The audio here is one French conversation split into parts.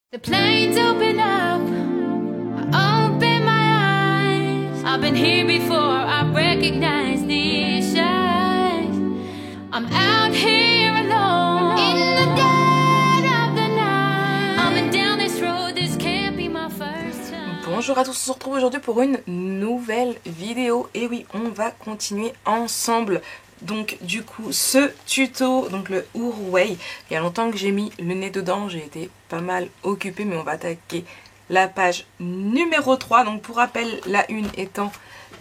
The planes open up, I open my eyes. I've been here before, I recognize these eyes. I'm out here alone, in the dead of the night. I've been down this road, this can't be my first time. Bonjour à tous, on se retrouve aujourd'hui pour une nouvelle vidéo. Et oui, on va continuer ensemble. Donc du coup ce tuto, donc le Huruwei, il y a longtemps que j'ai mis le nez dedans, j'ai été pas mal occupée, mais on va attaquer la page numéro 3. Donc pour rappel, la une étant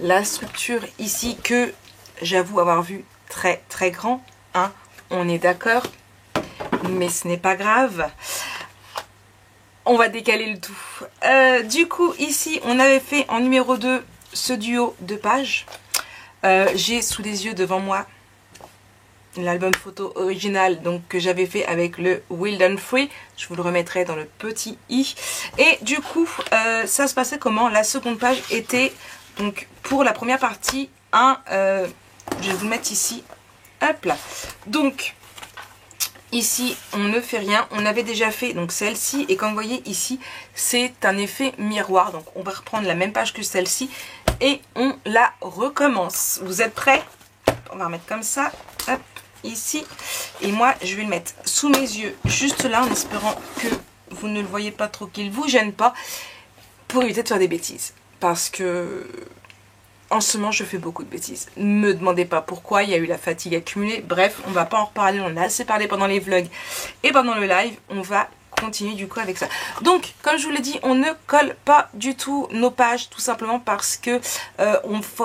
la structure ici que j'avoue avoir vu très très grand, hein, on est d'accord, mais ce n'est pas grave. On va décaler le tout. Du coup ici on avait fait en numéro 2 ce duo de pages. J'ai sous les yeux devant moi l'album photo original donc que j'avais fait avec le Wild and Free. Je vous le remettrai dans le petit i. Et du coup, ça se passait comment? La seconde page était donc pour la première partie je vais vous le mettre ici. Hop là. Donc ici on ne fait rien. On avait déjà fait donc celle-ci et comme vous voyez ici c'est un effet miroir. Donc on va reprendre la même page que celle-ci et on la recommence. Vous êtes prêts? On va remettre comme ça, hop, ici. Et moi, je vais le mettre sous mes yeux, juste là, en espérant que vous ne le voyez pas trop, qu'il ne vous gêne pas, pour éviter de faire des bêtises. Parce que, en ce moment, je fais beaucoup de bêtises. Ne me demandez pas pourquoi, il y a eu la fatigue accumulée. Bref, on va pas en reparler, on en a assez parlé pendant les vlogs et pendant le live. On va continuer du coup avec ça. Donc comme je vous l'ai dit, on ne colle pas du tout nos pages, tout simplement parce que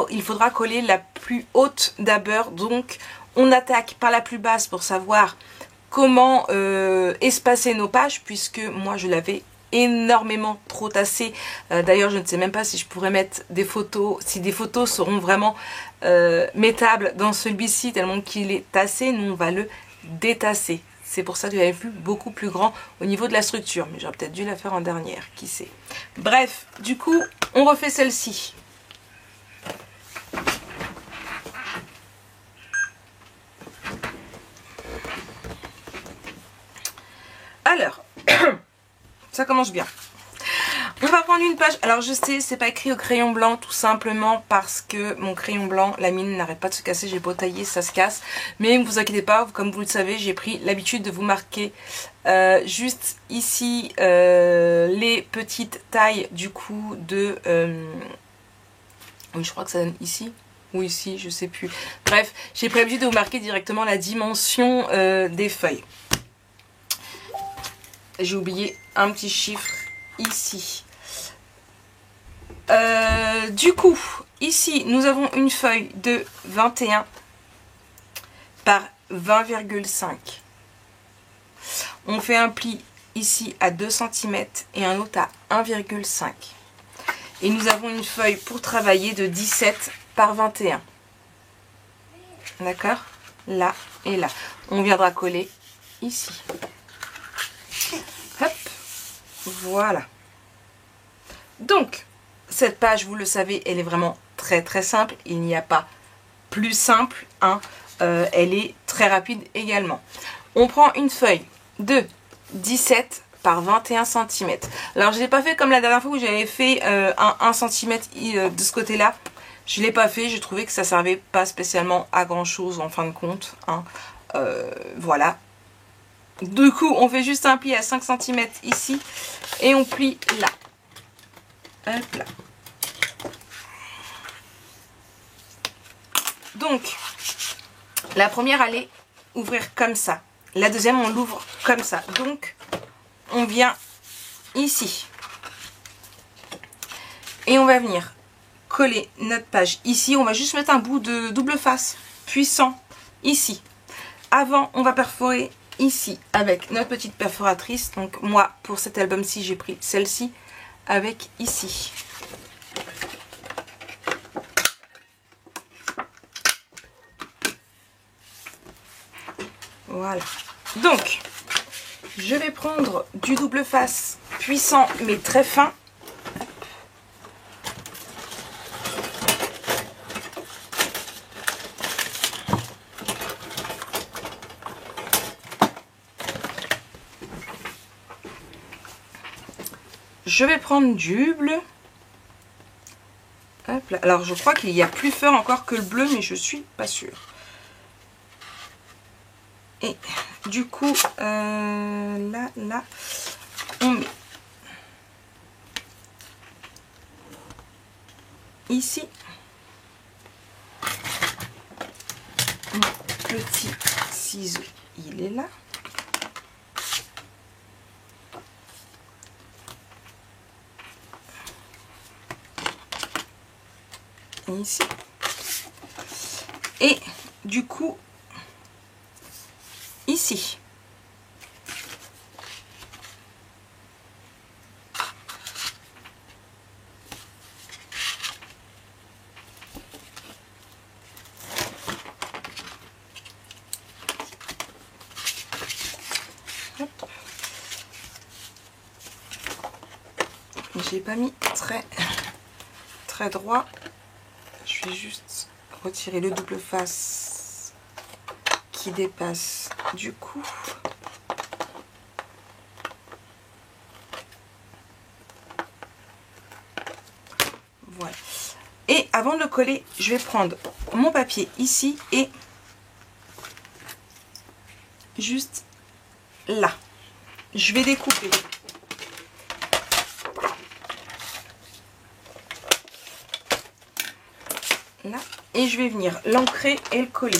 il faudra coller la plus haute d'abord. Donc on attaque par la plus basse pour savoir comment espacer nos pages, puisque moi je l'avais énormément trop tassé. D'ailleurs je ne sais même pas si je pourrais mettre des photos, si des photos seront vraiment mettables dans celui-ci tellement qu'il est tassé. Nous on va le détasser. C'est pour ça que j'avais vu beaucoup plus grand au niveau de la structure. Mais j'aurais peut-être dû la faire en dernière, qui sait. Bref, du coup, on refait celle-ci. Alors, ça commence bien. On va prendre une page. Alors je sais, c'est pas écrit au crayon blanc, tout simplement parce que mon crayon blanc, la mine n'arrête pas de se casser. J'ai beau tailler, ça se casse. Mais ne vous inquiétez pas, comme vous le savez, j'ai pris l'habitude de vous marquer juste ici les petites tailles du coup de... oui, je crois que ça donne ici. Ou ici, je sais plus. Bref, j'ai pris l'habitude de vous marquer directement la dimension des feuilles. J'ai oublié un petit chiffre ici. Du coup, ici, nous avons une feuille de 21 par 20,5. On fait un pli ici à 2 cm et un autre à 1,5. Et nous avons une feuille pour travailler de 17 par 21. D'accord? Là et là. On viendra coller ici. Hop. Voilà. Donc, cette page, vous le savez, elle est vraiment très très simple. Il n'y a pas plus simple, hein. Elle est très rapide également. On prend une feuille de 17 par 21 cm. Alors, je ne l'ai pas fait comme la dernière fois où j'avais fait un 1 cm de ce côté-là. Je ne l'ai pas fait, j'ai trouvé que ça ne servait pas spécialement à grand chose en fin de compte, hein. Voilà. Du coup, on fait juste un pli à 5 cm ici et on plie là. Hop là. Donc, la première allait ouvrir comme ça. La deuxième, on l'ouvre comme ça. Donc, on vient ici. Et on va venir coller notre page ici. On va juste mettre un bout de double face puissant ici. Avant, on va perforer ici avec notre petite perforatrice. Donc, moi, pour cet album-ci, j'ai pris celle-ci avec ici. Voilà. Donc, je vais prendre du double face puissant mais très fin. je vais prendre du bleu. Hop là. Alors je crois qu'il y a plus fort encore que le bleu, mais je suis pas sûre. Et du coup, là, on met ici mon petit ciseau, il est là. Et ici. Et du coup, ici. J'ai pas mis très droit. Je vais juste retirer le double face qui dépasse du coup. Voilà. Et avant de le coller, je vais prendre mon papier ici et juste là. Je vais découper. Là, et je vais venir l'ancrer et le coller.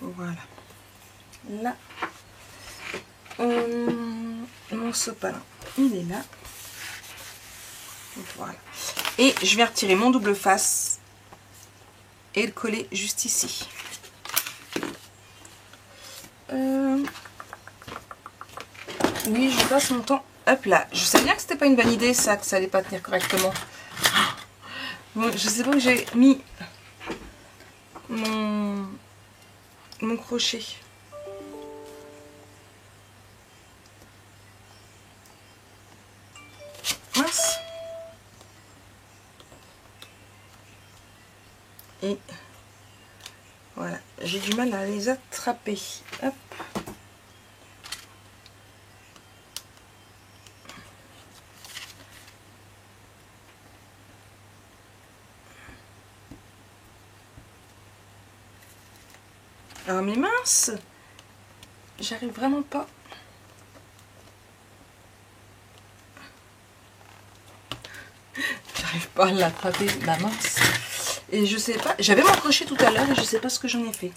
Voilà. Là, mon sopalin, il est là. Voilà. Et je vais retirer mon double face et le coller juste ici. Oui, je passe mon temps. Hop là. Je sais bien que c'était pas une bonne idée, ça, que ça allait pas tenir correctement. Bon, je sais pas où j'ai mis mon crochet. Mince. Et voilà, j'ai du mal à les attraper. Hop. Alors mais mince, j'arrive vraiment pas. J'arrive pas à l'attraper, la mince. Et je sais pas, j'avais mon crochet tout à l'heure et je sais pas ce que j'en ai fait.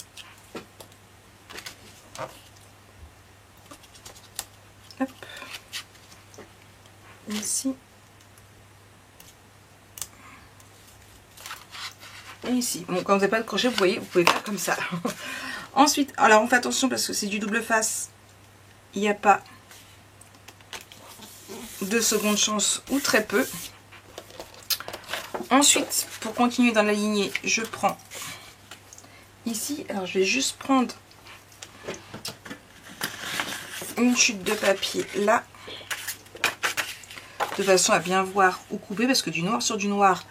Hop. Ici. Et ici. Bon, quand vous n'avez pas de crochet, vous voyez, vous pouvez faire comme ça. Ensuite, alors on fait attention parce que c'est du double face. Il n'y a pas de seconde chance ou très peu. Ensuite, pour continuer dans la lignée, je prends ici. Alors je vais juste prendre une chute de papier là. De façon à bien voir où couper parce que du noir sur du noir,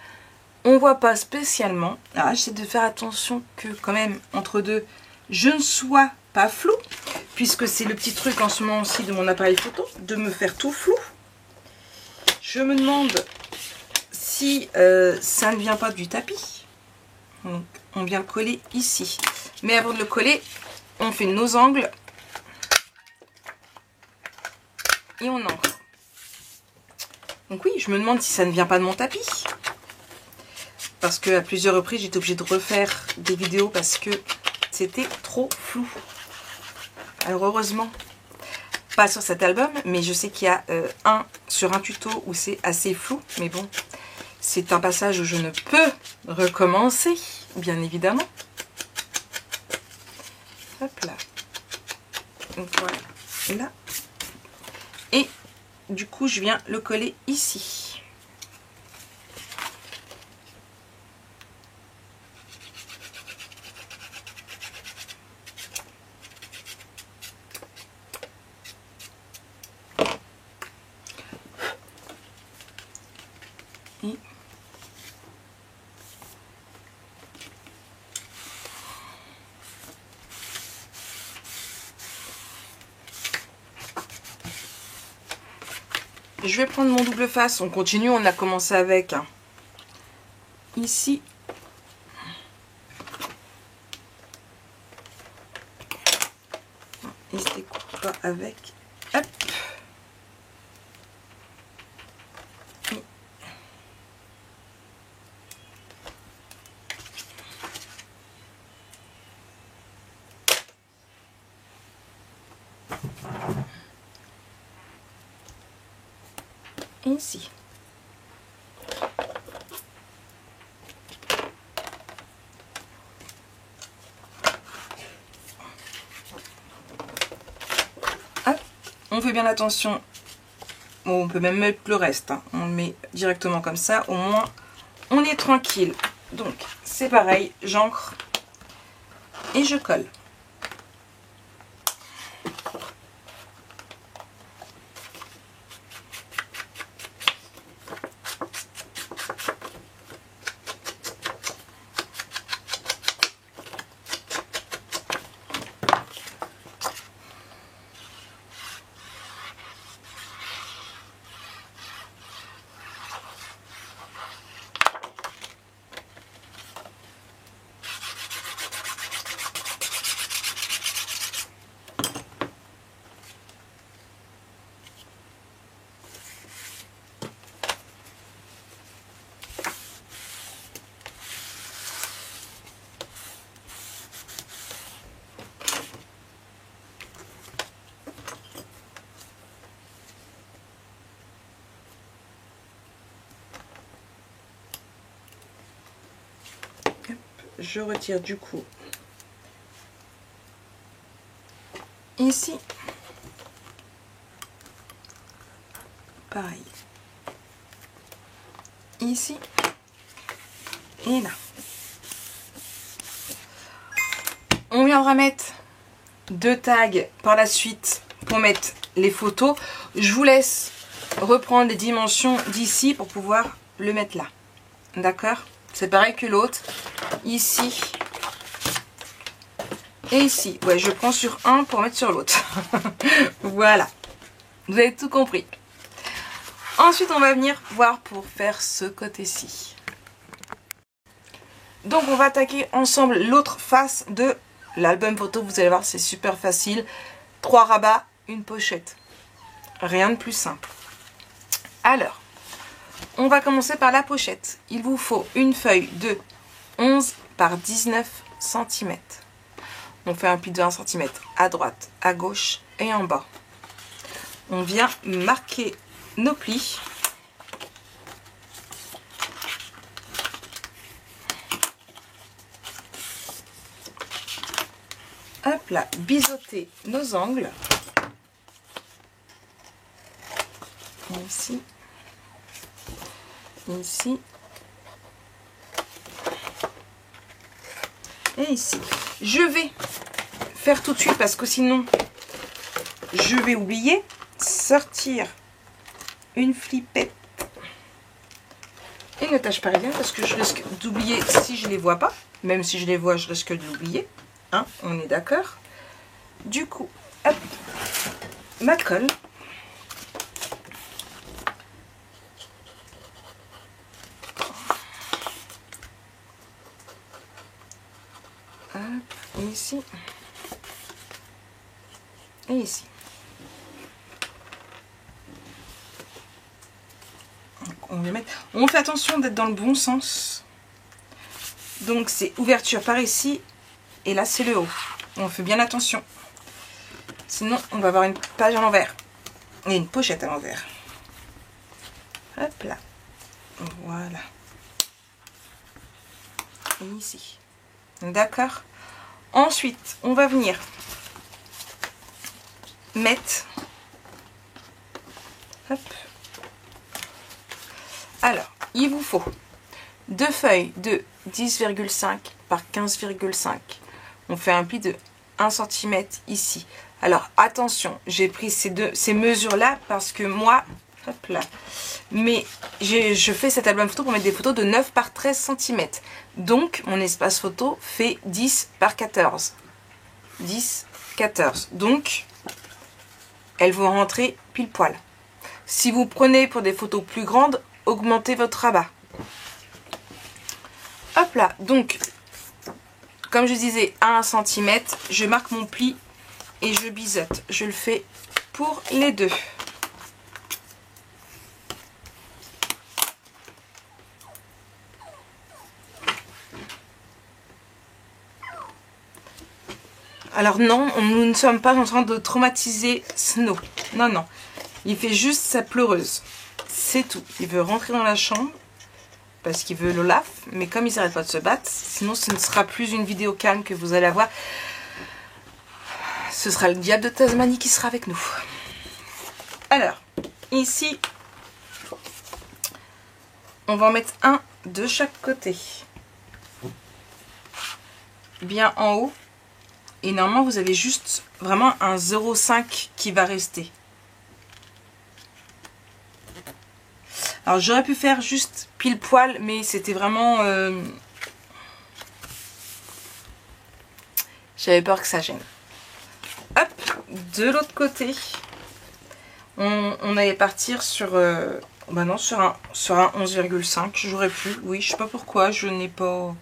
on voit pas spécialement. Alors j'essaie de faire attention que quand même entre deux, je ne sois pas flou, puisque c'est le petit truc en ce moment aussi de mon appareil photo, de me faire tout flou. Je me demande si ça ne vient pas du tapis. Donc on vient le coller ici. Mais avant de le coller, on fait nos angles et on ancre. Donc oui, je me demande si ça ne vient pas de mon tapis. Parce que à plusieurs reprises, j'étais obligée de refaire des vidéos parce que c'était trop flou. Alors heureusement, pas sur cet album, mais je sais qu'il y a sur un tuto où c'est assez flou. Mais bon, c'est un passage où je ne peux recommencer, bien évidemment. Hop là. Donc voilà, là. Et du coup, je viens le coller ici. Et je vais prendre mon double face, on continue, on a commencé avec ici. Il se découpe pas avec. Hop. Et ici. Hop. On fait bien attention. Bon, on peut même mettre le reste. Hein. On le met directement comme ça. Au moins, on est tranquille. Donc, c'est pareil. J'ancre et je colle. Je retire du coup ici, pareil, ici et là. On viendra mettre 2 tags par la suite pour mettre les photos. Je vous laisse reprendre les dimensions d'ici pour pouvoir le mettre là. D'accord? C'est pareil que l'autre. Ici et ici. Ouais, je prends sur un pour mettre sur l'autre. Voilà. Vous avez tout compris. Ensuite, on va venir voir pour faire ce côté-ci. Donc, on va attaquer ensemble l'autre face de l'album photo. Vous allez voir, c'est super facile. 3 rabats, une pochette. Rien de plus simple. Alors, on va commencer par la pochette. Il vous faut une feuille de 11 par 19 cm. On fait un pli de 1 cm à droite, à gauche et en bas. On vient marquer nos plis. Hop là, biseauter nos angles. Ici. Ici. Et ici. Je vais faire tout de suite parce que sinon je vais oublier. Sortir une flippette et une attache parisienne parce que je risque d'oublier si je les vois pas. Même si je les vois, je risque de l'oublier. Hein, on est d'accord. Du coup, hop, ma colle. Hop, et ici. Et ici. On fait attention d'être dans le bon sens. Donc c'est ouverture par ici et là c'est le haut. On fait bien attention. Sinon on va avoir une page à l'envers et une pochette à l'envers. Hop là. Voilà. Et ici. D'accord. Ensuite, on va venir mettre... Hop. Alors, il vous faut 2 feuilles de 10,5 par 15,5. On fait un pli de 1 cm ici. Alors, attention, j'ai pris ces mesures-là parce que moi... Hop là. Mais je fais cet album photo pour mettre des photos de 9 par 13 cm. Donc, mon espace photo fait 10 par 14. 10, 14. Donc, elles vont rentrer pile poil. Si vous prenez pour des photos plus grandes, augmentez votre rabat. Hop là. Donc, comme je disais, à 1 cm, je marque mon pli et je biseaute. Je le fais pour les deux. Alors non, nous ne sommes pas en train de traumatiser Snow. Non, non. Il fait juste sa pleureuse. C'est tout. Il veut rentrer dans la chambre parce qu'il veut l'Olaf. Mais comme ils n'arrêtent pas de se battre, sinon ce ne sera plus une vidéo calme que vous allez avoir. Ce sera le diable de Tasmanie qui sera avec nous. Alors, ici, on va en mettre un de chaque côté. Bien en haut. Et normalement, vous avez juste vraiment un 0,5 qui va rester. Alors, j'aurais pu faire juste pile poil, mais c'était vraiment... J'avais peur que ça gêne. Hop, de l'autre côté, on allait partir sur... bah non, sur un 11,5. J'aurais pu, oui, je sais pas pourquoi, je n'ai pas...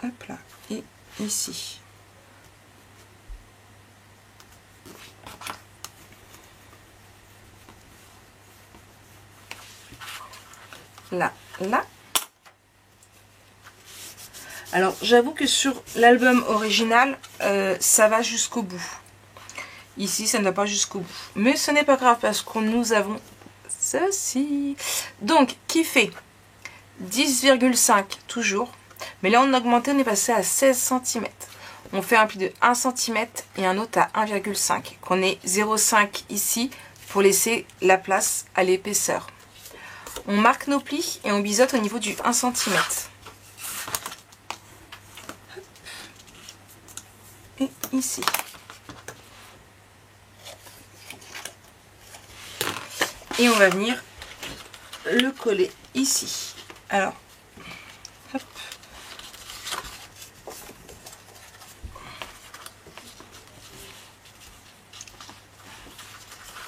Hop là, et ici. Là, là. Alors, j'avoue que sur l'album original, ça va jusqu'au bout. Ici, ça ne va pas jusqu'au bout. Mais ce n'est pas grave parce que nous avons ceci. Donc, qui fait 10,5 toujours. Mais là, on a augmenté, on est passé à 16 cm. On fait un pli de 1 cm et un autre à 1,5. Qu'on ait 0,5 ici pour laisser la place à l'épaisseur. On marque nos plis et on biseaute au niveau du 1 cm. Et ici. Et on va venir le coller ici. Alors, hop.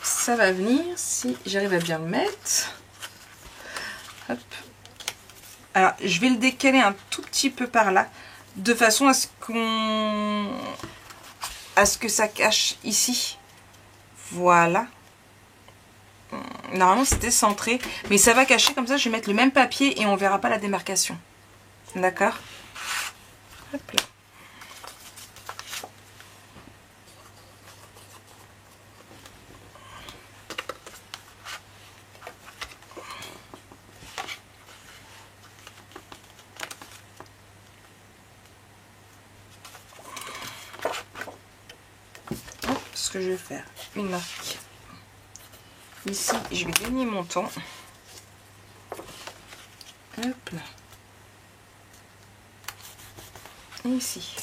Ça va venir si j'arrive à bien le mettre. Hop. Alors, je vais le décaler un tout petit peu par là, de façon à ce que ça cache ici. Voilà. Normalement, c'était centré, mais ça va cacher comme ça. Je vais mettre le même papier et on verra pas la démarcation. D'accord? Hop là. Ce que je vais faire, une marque ici, je vais gagner mon temps. Hop là. Et ici.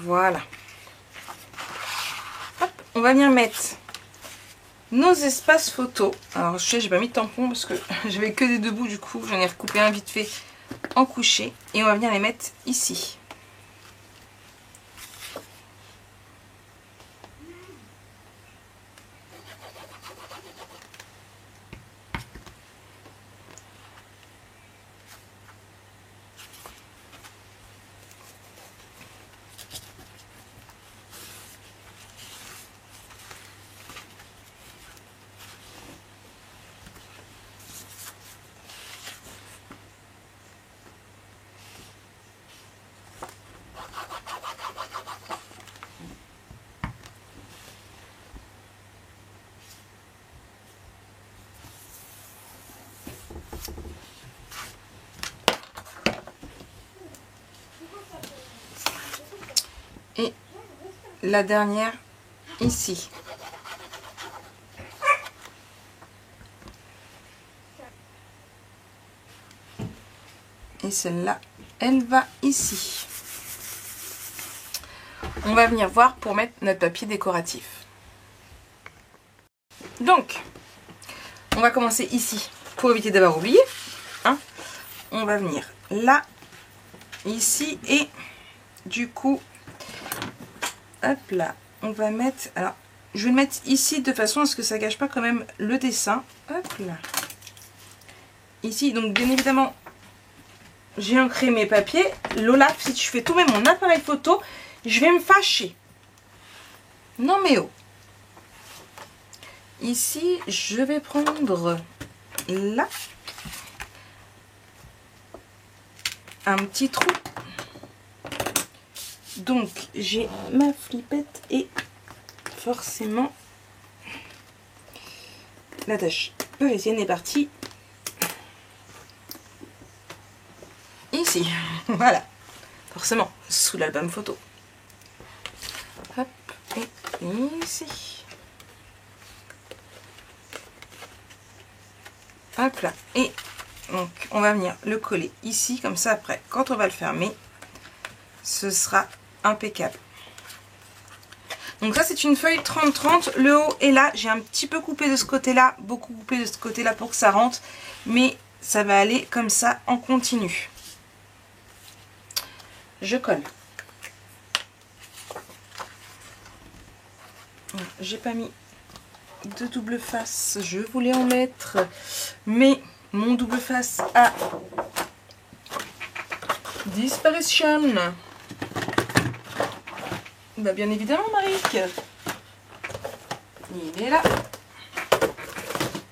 Voilà. Hop, on va venir mettre nos espaces photos. Alors je sais, j'ai pas mis de tampon parce que j'avais que des debout, du coup j'en ai recoupé un vite fait en couché. Et on va venir les mettre ici. la dernière ici. Et celle-là, elle va ici. On va venir voir pour mettre notre papier décoratif. Donc, on va commencer ici pour éviter d'avoir oublié. Hein. On va venir là, ici et du coup, hop là, on va mettre... Alors, je vais le mettre ici de façon à ce que ça gâche pas quand même le dessin. Hop là. Ici, donc bien évidemment, j'ai ancré mes papiers. L'Olaf, si tu fais tomber mon appareil photo, je vais me fâcher. Non mais oh. Ici, je vais prendre là un petit trou. Donc, j'ai ma flippette et forcément la tâche parisienne est partie. Ici, voilà. Forcément, sous l'album photo. Hop, et ici. Hop là. Et donc, on va venir le coller ici, comme ça après, quand on va le fermer, ce sera impeccable. Donc ça, c'est une feuille 30-30. Le haut est là. J'ai un petit peu coupé de ce côté-là, beaucoup coupé de ce côté-là pour que ça rentre. Mais ça va aller comme ça en continu. Je colle. J'ai pas mis de double face, je voulais en mettre, mais mon double face a disparition. Bah bien évidemment, Maric, il est là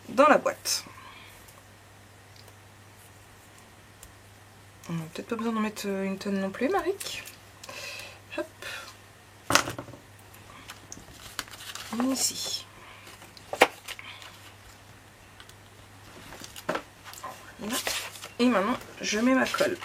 dans la boîte. On n'a peut-être pas besoin d'en mettre une tonne non plus, Maric. Hop. Ici. Là. Et maintenant, je mets ma colle.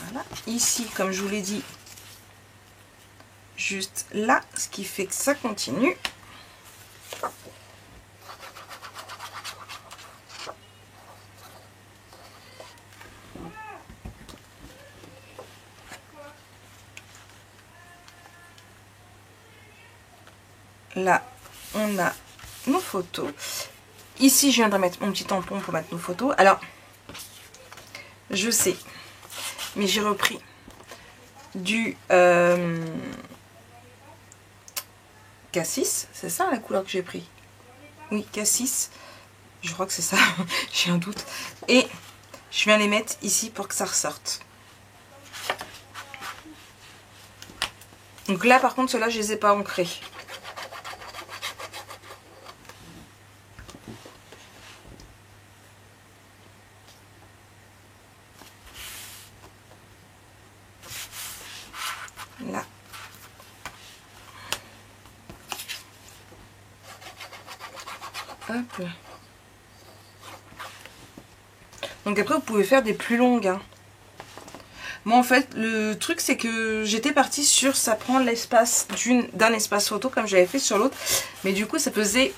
Voilà. Ici, comme je vous l'ai dit, juste là, ce qui fait que ça continue. Là, on a nos photos. Ici, je viens de mettre mon petit tampon pour mettre nos photos. Alors, je sais, mais j'ai repris du Cassis. C'est ça la couleur que j'ai pris? Oui, Cassis. Je crois que c'est ça. J'ai un doute. Et je viens les mettre ici pour que ça ressorte. Donc là, par contre, ceux-là, je les ai pas ancrés. Là. Hop. Donc après, vous pouvez faire des plus longues. Hein. Moi, en fait, le truc, c'est que j'étais partie sur ça prend l'espace d'un espace photo, comme j'avais fait sur l'autre. Mais du coup, ça faisait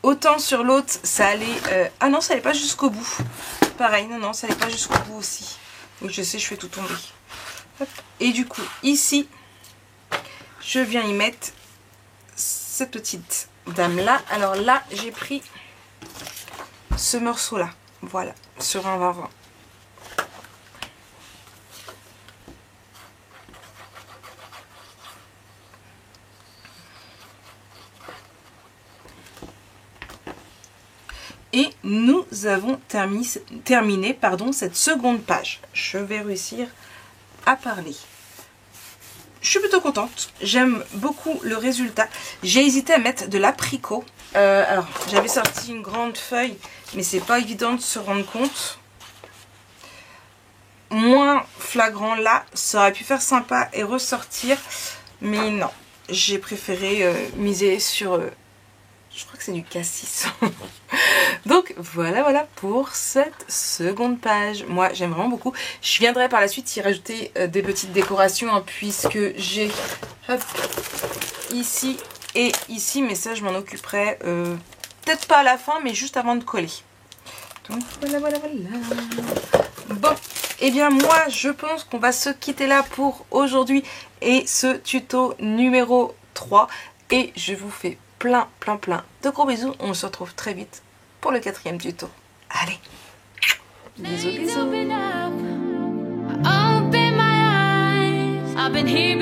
autant sur l'autre, ça allait... Ah non, ça allait pas jusqu'au bout. Pareil, non, ça allait pas jusqu'au bout aussi. Donc je sais, je fais tout tomber. Hop. Et du coup, ici, je viens y mettre cette petite dame-là. Alors là, j'ai pris ce morceau-là. Voilà, sur un 20-20. Et nous avons terminé cette seconde page. Je vais réussir à parler. Je suis plutôt contente. J'aime beaucoup le résultat. J'ai hésité à mettre de l'apricot. Alors, j'avais sorti une grande feuille, mais c'est pas évident de se rendre compte. moins flagrant là, ça aurait pu faire sympa et ressortir, mais non, j'ai préféré miser sur, je crois que c'est du cassis. Donc voilà pour cette seconde page. Moi j'aime vraiment beaucoup. Je viendrai par la suite y rajouter des petites décorations hein, puisque j'ai ici et ici, mais ça je m'en occuperai peut-être pas à la fin mais juste avant de coller. Donc voilà. Bon, et bien moi je pense qu'on va se quitter là pour aujourd'hui et ce tuto numéro 3 et je vous fais plein de gros bisous. On se retrouve très vite pour le 4e tuto. Allez, bisous. I've been here